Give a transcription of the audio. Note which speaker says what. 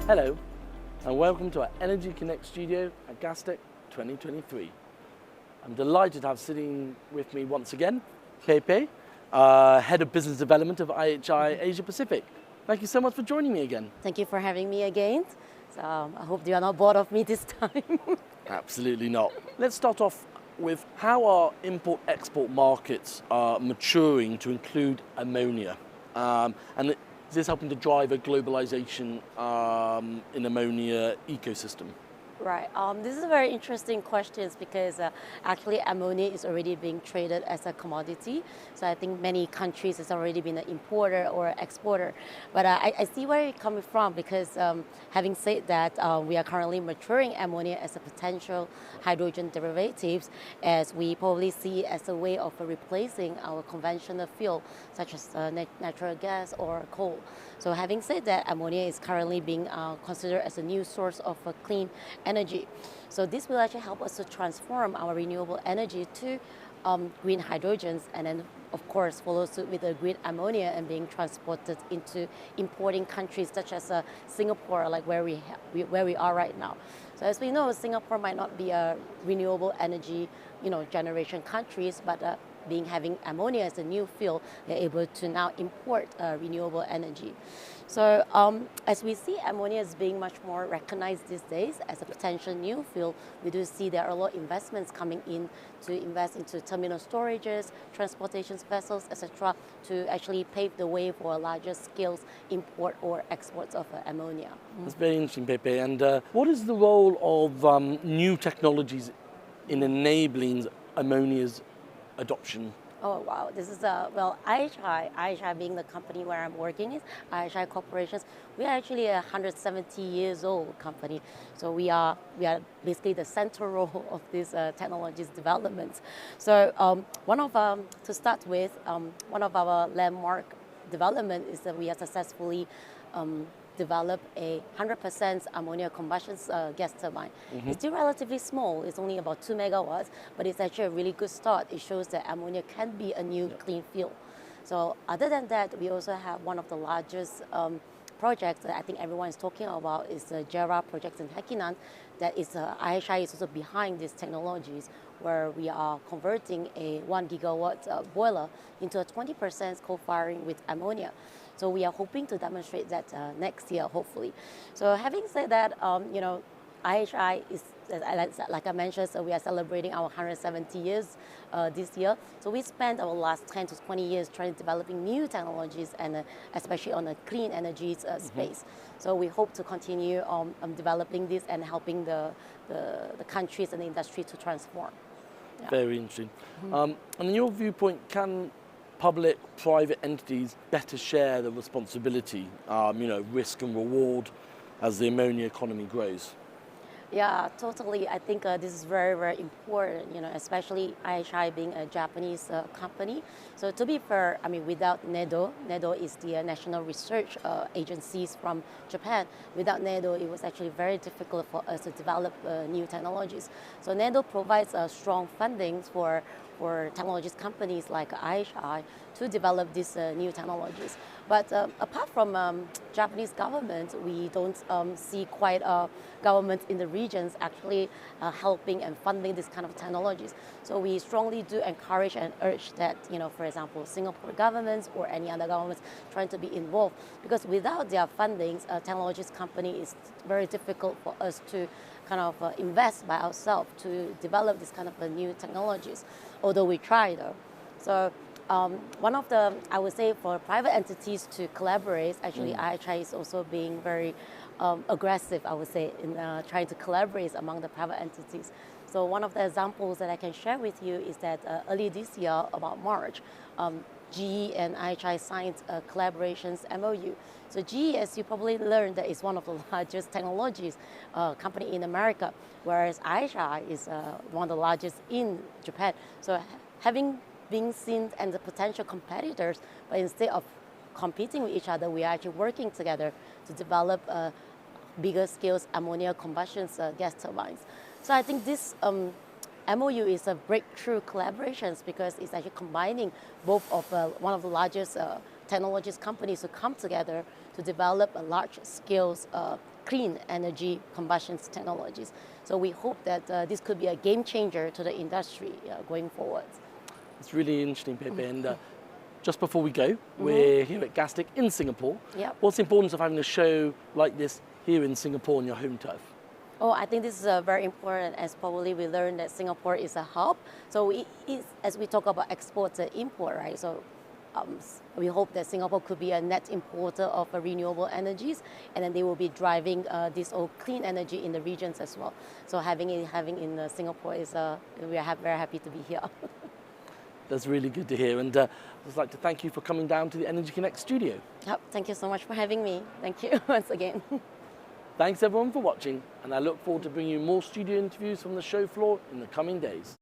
Speaker 1: Hello, and welcome to our Energy Connect studio at Gastech 2023. I'm delighted to have sitting with me once again, Pei Pei, Head of Business Development of IHI Asia Pacific. Thank you so much for joining me again.
Speaker 2: Thank you for having me again. So I hope you are not bored of me this time.
Speaker 1: Absolutely not. Let's start off with how our import-export markets are maturing to include ammonia. And is this helping to drive a globalisation in ammonia ecosystem?
Speaker 2: Right. This is a very interesting question because actually ammonia is already being traded as a commodity. So I think many countries has already been an importer or exporter. But I see where you're coming from because having said that, we are currently maturing ammonia as a potential hydrogen derivatives, as we probably see it as a way of replacing our conventional fuel such as natural gas or coal. So having said that, ammonia is currently being considered as a new source of clean energy. So this will actually help us to transform our renewable energy to green hydrogens, and then of course follow suit with the green ammonia and being transported into importing countries such as Singapore, like where we are right now. So as we know, Singapore might not be a renewable energy generation countries, but having ammonia as a new fuel, they're able to now import renewable energy. So as we see ammonia as being much more recognized these days as a potential new fuel, we do see there are a lot of investments coming in to invest into terminal storages, transportation vessels, etc., to actually pave the way for larger scale import or exports of ammonia.
Speaker 1: That's very interesting, Pepe. And what is the role of new technologies in enabling ammonia's adoption?
Speaker 2: Oh wow, this is well, IHI being the company where I'm working is IHI Corporations. We are actually a 170 years old company, so we are basically the central role of these technologies developments. So to start with, one of our landmark development is that we have successfully develop a 100% ammonia combustion gas turbine. It's still relatively small, it's only about 2 megawatts, but it's actually a really good start. It shows that ammonia can be a new clean fuel. So other than that, we also have one of the largest projects that I think everyone is talking about is the JERA project in Hekinan. That is, IHI is also behind these technologies, where we are converting a 1 gigawatt boiler into a 20% co-firing with ammonia. So we are hoping to demonstrate that next year, hopefully. So having said that, IHI is, like I mentioned, so we are celebrating our 170 years this year. So we spent our last 10 to 20 years trying to developing new technologies, and especially on the clean energy space. So we hope to continue developing this and helping the countries and the industry to transform.
Speaker 1: Yeah. Very interesting. And in your viewpoint, can public-private entities better share the responsibility, risk and reward as the ammonia economy grows?
Speaker 2: Yeah, totally. I think this is very, very important, especially IHI being a Japanese company. So to be fair, I mean, without NEDO is the national research agencies from Japan. Without NEDO, it was actually very difficult for us to develop new technologies. So NEDO provides strong funding for technologies companies like IHI to develop these new technologies. But apart from Japanese government, we don't see quite government in the regions actually helping and funding this kind of technologies. So we strongly do encourage and urge that, for example, Singapore governments or any other governments trying to be involved, because without their fundings, technologies company is very difficult for us to kind of invest by ourselves to develop this kind of new technologies, although we try though. So one of the, I would say, for private entities to collaborate, actually IHI is also being very aggressive, I would say, in trying to collaborate among the private entities. So one of the examples that I can share with you is that early this year, about March, GE and IHI signed a collaborations MOU. So GE, as you probably learned, that is one of the largest technologies company in America, whereas IHI is one of the largest in Japan. So having been seen as the potential competitors, but instead of competing with each other, we are actually working together to develop bigger scales ammonia combustion gas turbines. So I think this MOU is a breakthrough collaborations because it's actually combining both of one of the largest technologies companies to come together to develop a large scale clean energy combustion technologies. So we hope that this could be a game changer to the industry going forward.
Speaker 1: It's really interesting, Pei Pei. And just before we go, we're here at Gastech in Singapore.
Speaker 2: Yep.
Speaker 1: What's the importance of having a show like this here in Singapore on your home turf?
Speaker 2: Oh, I think this is very important, as probably we learned that Singapore is a hub. So as we talk about export and import, right? So we hope that Singapore could be a net importer of renewable energies, and then they will be driving this all clean energy in the regions as well. So having in Singapore is we are very happy to be here.
Speaker 1: That's really good to hear. And I'd just like to thank you for coming down to the Energy Connect studio.
Speaker 2: Yep, thank you so much for having me. Thank you once again.
Speaker 1: Thanks everyone for watching, and I look forward to bringing you more studio interviews from the show floor in the coming days.